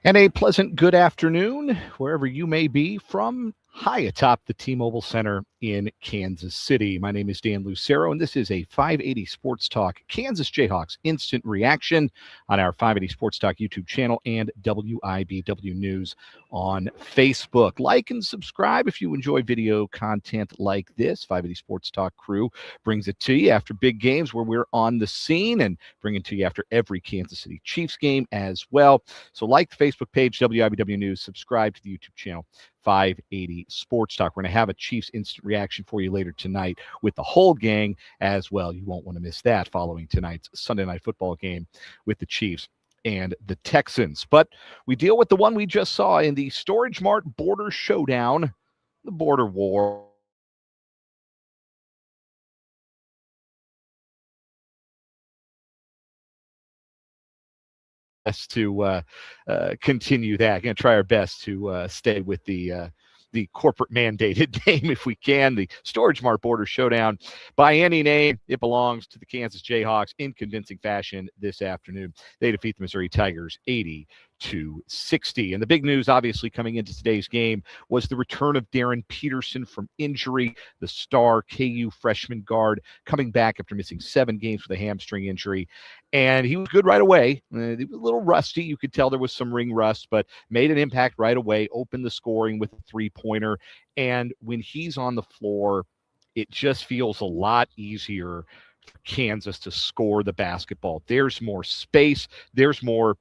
And a pleasant good afternoon, wherever you may be from high atop the T-Mobile Center in Kansas City. My name is Dan Lucero, and this is a 580 Sports Talk Kansas Jayhawks instant reaction on our 580 Sports Talk YouTube channel and WIBW News on Facebook. Like and subscribe if you enjoy video content like this. 580 Sports Talk crew brings it to you after big games where we're on the scene and bring it to you after every Kansas City Chiefs game as well. So like the Facebook page, WIBW News, subscribe to the YouTube channel, 580 Sports Talk. We're going to have a Chiefs instant reaction for you later tonight with the whole gang as well. You won't want to miss that following tonight's Sunday Night Football game with the Chiefs and the Texans. But we deal with the one we just saw in the StorageMart Border Showdown, the border war. To continue that. Going to try our best to stay with the corporate mandated name if we can. The StorageMart Border Showdown. By any name, it belongs to the Kansas Jayhawks in convincing fashion this afternoon. They defeat the Missouri Tigers 80-60. And the big news, obviously, coming into today's game was the return of Darryn Peterson from injury, the star KU freshman guard coming back after missing 7 games with a hamstring injury. And he was good right away. He was a little rusty. You could tell there was some ring rust, but made an impact right away, opened the scoring with a three-pointer. And when he's on the floor, it just feels a lot easier for Kansas to score the basketball. There's more space. There's more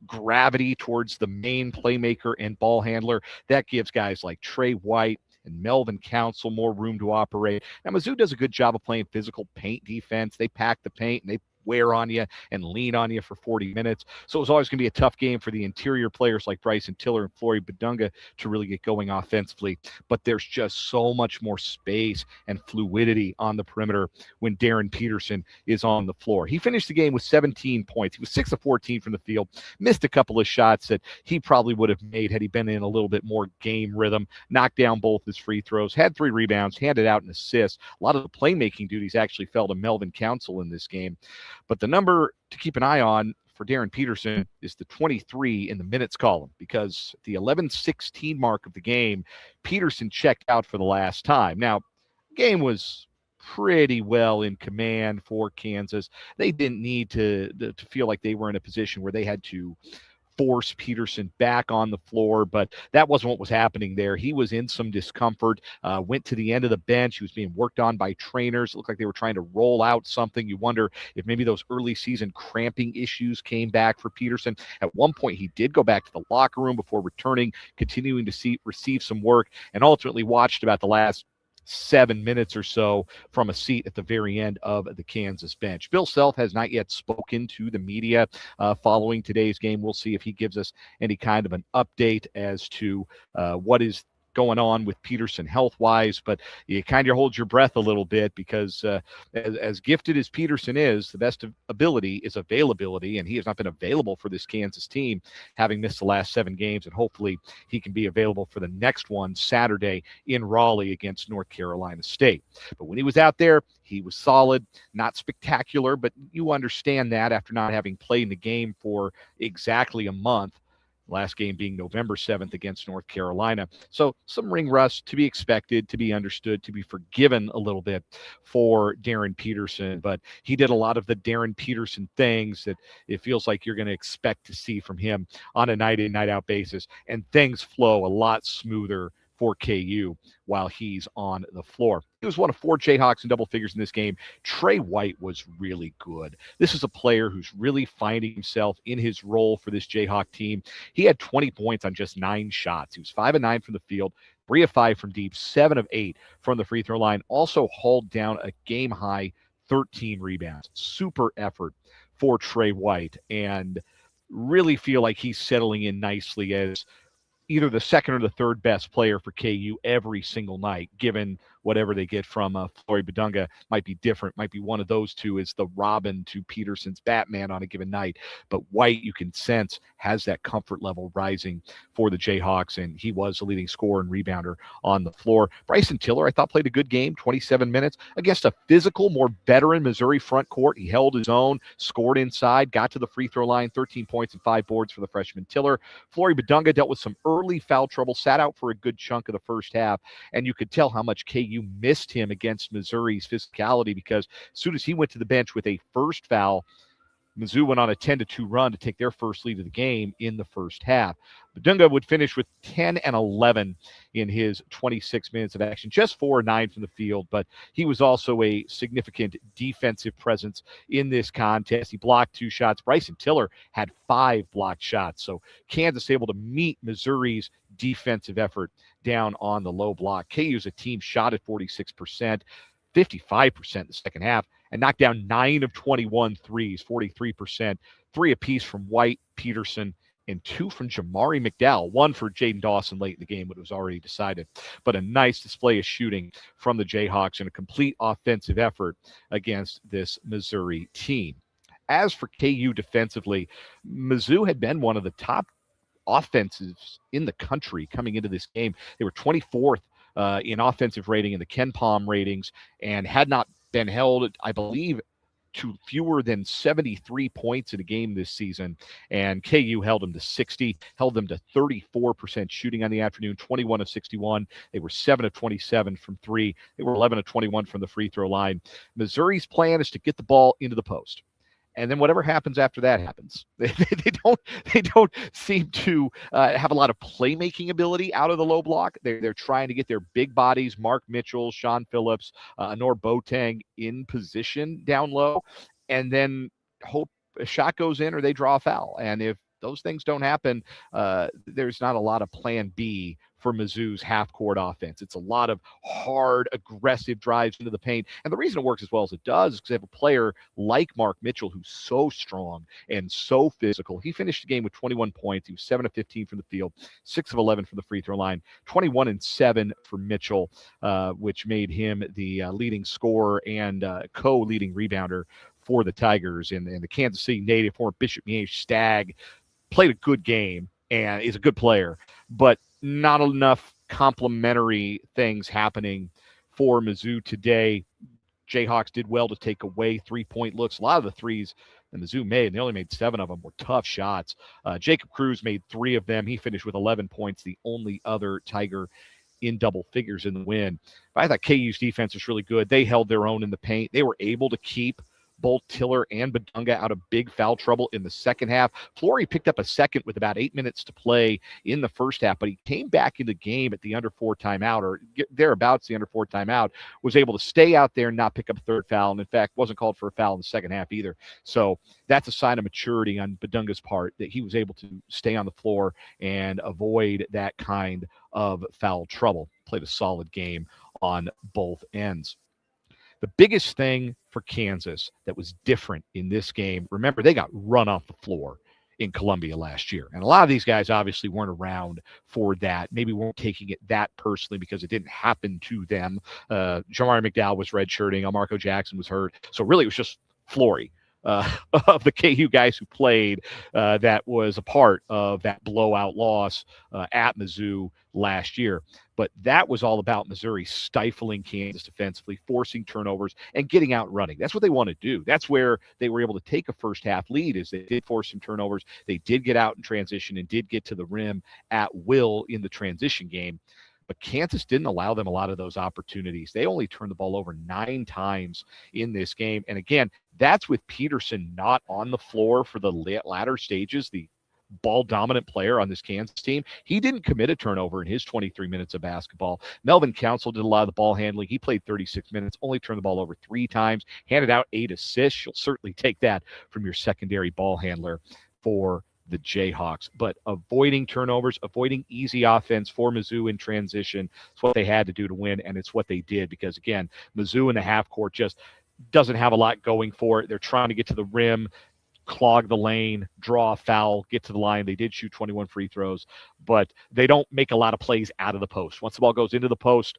gravity towards the main playmaker and ball handler. That gives guys like Trey White and Melvin Council more room to operate. Now, Mizzou does a good job of playing physical paint defense. They pack the paint and they wear on you and lean on you for 40 minutes. So it was always going to be a tough game for the interior players like Bryson Tiller and Flory Badunga to really get going offensively. But there's just so much more space and fluidity on the perimeter when Darryn Peterson is on the floor. He finished the game with 17 points. He was 6 of 14 from the field, missed a couple of shots that he probably would have made had he been in a little bit more game rhythm, knocked down both his free throws, had 3 rebounds, handed out an assist. A lot of the playmaking duties actually fell to Melvin Council in this game. But the number to keep an eye on for Darryn Peterson is the 23 in the minutes column, because the 11:16 mark of the game, Peterson checked out for the last time. Now, the game was pretty well in command for Kansas. They didn't need to feel like they were in a position where they had to force Peterson back on the floor, but that wasn't what was happening there. He was in some discomfort, went to the end of the bench. He was being worked on by trainers. It looked like they were trying to roll out something. You wonder if maybe those early season cramping issues came back for Peterson. At one point, he did go back to the locker room before returning, continuing to receive some work, and ultimately watched about the last 7 minutes or so from a seat at the very end of the Kansas bench. Bill Self has not yet spoken to the media following today's game. We'll see if he gives us any kind of an update as to what is going on with Peterson health-wise, but you kind of hold your breath a little bit because as gifted as Peterson is, the best of ability is availability, and he has not been available for this Kansas team, having missed the last 7 games, and hopefully he can be available for the next one Saturday in Raleigh against North Carolina State. But when he was out there, he was solid, not spectacular, but you understand that after not having played in the game for exactly a month. Last game being November 7th against North Carolina. So some ring rust to be expected, to be understood, to be forgiven a little bit for Darryn Peterson. But he did a lot of the Darryn Peterson things that it feels like you're going to expect to see from him on a night-in, night-out basis. And things flow a lot smoother for KU while he's on the floor. He was one of 4 Jayhawks in double figures in this game. Trey White was really good. This is a player who's really finding himself in his role for this Jayhawk team. He had 20 points on just 9 shots. He was 5 of 9 from the field, 3 of 5 from deep, 7 of 8 from the free throw line. Also hauled down a game-high 13 rebounds. Super effort for Trey White, and really feel like he's settling in nicely as either the second or the third best player for KU every single night, given whatever they get from Flory Badunga might be different. Might be one of those two is the Robin to Peterson's Batman on a given night. But White, you can sense, has that comfort level rising for the Jayhawks, and he was the leading scorer and rebounder on the floor. Bryson Tiller, I thought, played a good game, 27 minutes against a physical, more veteran Missouri front court. He held his own, scored inside, got to the free throw line, 13 points and 5 boards for the freshman Tiller. Flory Badunga dealt with some early foul trouble, sat out for a good chunk of the first half, and you could tell how much KU missed him against Missouri's physicality, because as soon as he went to the bench with a first foul, Mizzou went on a 10-2 run to take their first lead of the game in the first half. Badunga would finish with 10 and 11 in his 26 minutes of action, just 4 or 9 from the field, but he was also a significant defensive presence in this contest. He blocked 2 shots. Bryson Tiller had 5 blocked shots, so Kansas able to meet Missouri's defensive effort down on the low block. KU's a team shot at 46%, 55% in the second half, and knocked down 9 of 21 threes, 43%, 3 apiece from White, Peterson, and 2 from Jamari McDowell, 1 for Jaden Dawson late in the game, but it was already decided. But a nice display of shooting from the Jayhawks and a complete offensive effort against this Missouri team. As for KU defensively, Mizzou had been one of the top offenses in the country coming into this game. They were 24th in offensive rating in the Ken Palm ratings, and had not been held, I believe, to fewer than 73 points in a game this season. And KU held them to 60, held them to 34% shooting on the afternoon, 21 of 61. They were 7 of 27 from 3. They were 11 of 21 from the free throw line. Missouri's plan is to get the ball into the post, and then whatever happens after that happens. They don't seem to have a lot of playmaking ability out of the low block. They're trying to get their big bodies, Mark Mitchell, Sean Phillips, Anor Boateng, in position down low, and then hope a shot goes in or they draw a foul. And if those things don't happen, there's not a lot of plan B for Mizzou's half-court offense. It's a lot of hard, aggressive drives into the paint. And the reason it works as well as it does is because they have a player like Mark Mitchell who's so strong and so physical. He finished the game with 21 points. He was 7 of 15 from the field, 6 of 11 from the free throw line, 21 and 7 for Mitchell, which made him the leading scorer and co-leading rebounder for the Tigers. And the Kansas City native, former Bishop Miege Stagg, played a good game and is a good player, but not enough complementary things happening for Mizzou today. Jayhawks did well to take away 3-point looks. A lot of the threes that Mizzou made, and they only made 7 of them, were tough shots. Jacob Cruz made 3 of them. He finished with 11 points, the only other Tiger in double figures in the win. But I thought KU's defense was really good. They held their own in the paint. They were able to keep both Tiller and Badunga out of big foul trouble in the second half. Flory picked up a second with about 8 minutes to play in the first half, but he came back in the game at the under 4 timeout, or thereabouts the under 4 timeout, was able to stay out there and not pick up a third foul, and in fact wasn't called for a foul in the second half either. So that's a sign of maturity on Badunga's part, that he was able to stay on the floor and avoid that kind of foul trouble. Played a solid game on both ends. The biggest thing for Kansas that was different in this game, remember, they got run off the floor in Columbia last year. And a lot of these guys obviously weren't around for that, maybe weren't taking it that personally because it didn't happen to them. Jamari McDowell was redshirting. Elmarco Jackson was hurt. So really it was just Flory of the KU guys who played that was a part of that blowout loss at Mizzou last year. But that was all about Missouri stifling Kansas defensively, forcing turnovers, and getting out running. That's what they want to do. That's where they were able to take a first-half lead, is they did force some turnovers. They did get out in transition and did get to the rim at will in the transition game. But Kansas didn't allow them a lot of those opportunities. They only turned the ball over 9 times in this game. And again, that's with Peterson not on the floor for the latter stages, the ball-dominant player on this Kansas team. He didn't commit a turnover in his 23 minutes of basketball. Melvin Council did a lot of the ball handling. He played 36 minutes, only turned the ball over 3 times, handed out 8 assists. You'll certainly take that from your secondary ball handler for the Jayhawks. But avoiding turnovers, avoiding easy offense for Mizzou in transition, it's what they had to do to win, and it's what they did, because, again, Mizzou in the half court just doesn't have a lot going for it. They're trying to get to the rim, clog the lane, draw a foul, get to the line. They did shoot 21 free throws, but they don't make a lot of plays out of the post. Once the ball goes into the post,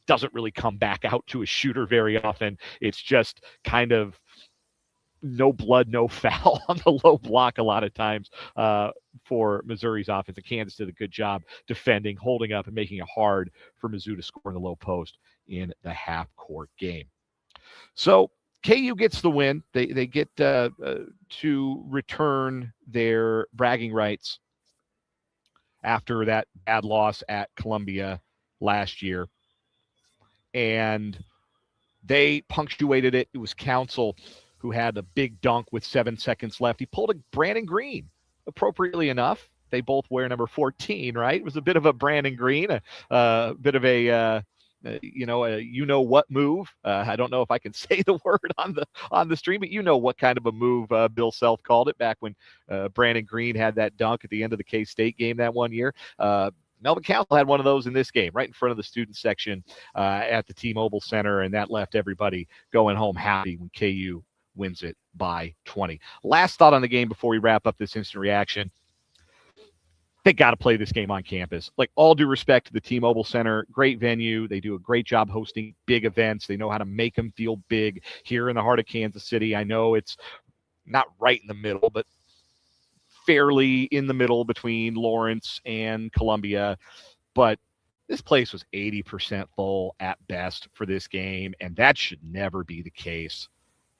doesn't really come back out to a shooter very often. It's just kind of no blood, no foul on the low block a lot of times for Missouri's offense. And Kansas did a good job defending, holding up, and making it hard for Mizzou to score in the low post in the half-court game. So KU gets the win. They get to return their bragging rights after that bad loss at Columbia last year. And they punctuated it. It was Council who had a big dunk with 7 seconds left. He pulled a Brandon Green, appropriately enough. They both wear number 14, right? It was a bit of a Brandon Green, a bit of a what move. I don't know if I can say the word on the stream, but you know what kind of a move Bill Self called it back when Brandon Green had that dunk at the end of the K-State game that one year. Melvin Council had one of those in this game, right in front of the student section at the T-Mobile Center, and that left everybody going home happy when KU wins it by 20. Last thought on the game before we wrap up this instant reaction. They got to play this game on campus. Like, all due respect to the T-Mobile Center, great venue. They do a great job hosting big events. They know how to make them feel big here in the heart of Kansas City. I know it's not right in the middle, but fairly in the middle between Lawrence and Columbia. But this place was 80% full at best for this game, and that should never be the case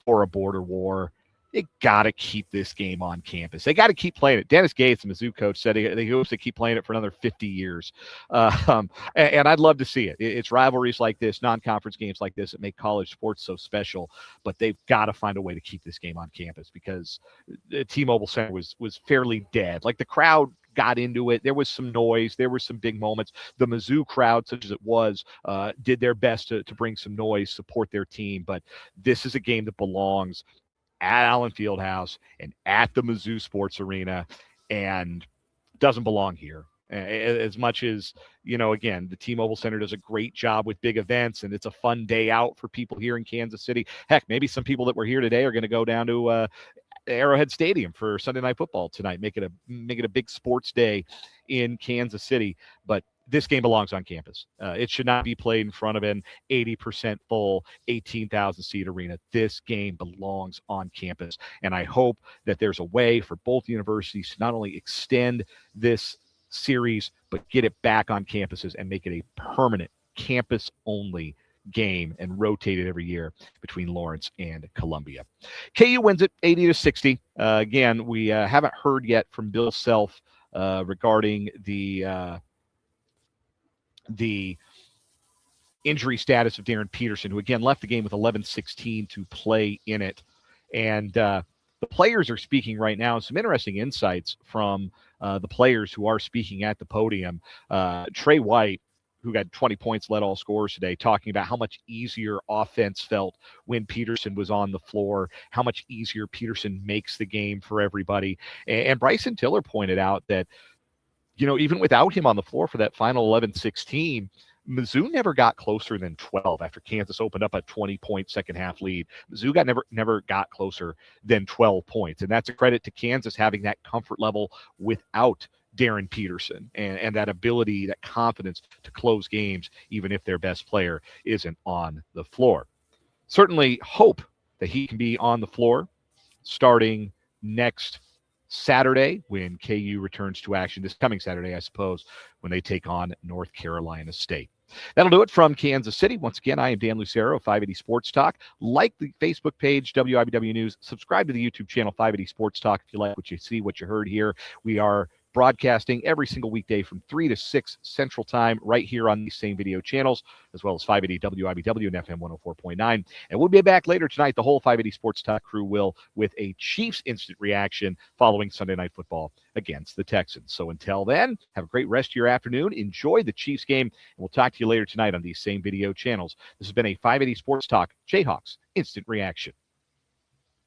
for a border war. They got to keep this game on campus. They got to keep playing it. Dennis Gates, the Mizzou coach, said he hopes to keep playing it for another 50 years. And I'd love to see it. It's rivalries like this, non-conference games like this that make college sports so special. But they've got to find a way to keep this game on campus because the T-Mobile Center was fairly dead. Like, the crowd got into it. There was some noise. There were some big moments. The Mizzou crowd, such as it was, did their best to bring some noise, support their team. But this is a game that belongs at Allen Fieldhouse and at the Mizzou Sports Arena, and doesn't belong here. As much as, again, the T-Mobile Center does a great job with big events, and it's a fun day out for people here in Kansas City. Heck, maybe some people that were here today are going to go down to Arrowhead Stadium for Sunday Night Football tonight. Make it a big sports day in Kansas City. But this game belongs on campus. It should not be played in front of an 80% full, 18,000-seat arena. This game belongs on campus, and I hope that there's a way for both universities to not only extend this series, but get it back on campuses and make it a permanent campus-only game and rotate it every year between Lawrence and Columbia. KU wins it 80-60. Again, we haven't heard yet from Bill Self regarding the injury status of Darryn Peterson, who again left the game with 11-16 to play in it. And the players are speaking right now. Some interesting insights from the players who are speaking at the podium. Trey White, who got 20 points, led all scorers today, talking about how much easier offense felt when Peterson was on the floor, how much easier Peterson makes the game for everybody. And Bryson Tiller pointed out that, even without him on the floor for that final 11-16, Mizzou never got closer than 12 after Kansas opened up a 20-point second-half lead. Mizzou never got closer than 12 points, and that's a credit to Kansas having that comfort level without Darryn Peterson and that ability, that confidence to close games even if their best player isn't on the floor. Certainly hope that he can be on the floor starting next Saturday when KU returns to action, this coming Saturday, I suppose, when they take on North Carolina State. That'll do it from Kansas City. Once again, I am Dan Lucero of 580 Sports Talk. Like the Facebook page, WIBW News. Subscribe to the YouTube channel, 580 Sports Talk, if you like what you see, what you heard here. We are broadcasting every single weekday from 3 to 6 Central Time right here on these same video channels, as well as 580 WIBW and FM 104.9. And we'll be back later tonight. The whole 580 Sports Talk crew will, with a Chiefs instant reaction following Sunday Night Football against the Texans. So until then, have a great rest of your afternoon. Enjoy the Chiefs game, and we'll talk to you later tonight on these same video channels. This has been a 580 Sports Talk Jayhawks instant reaction.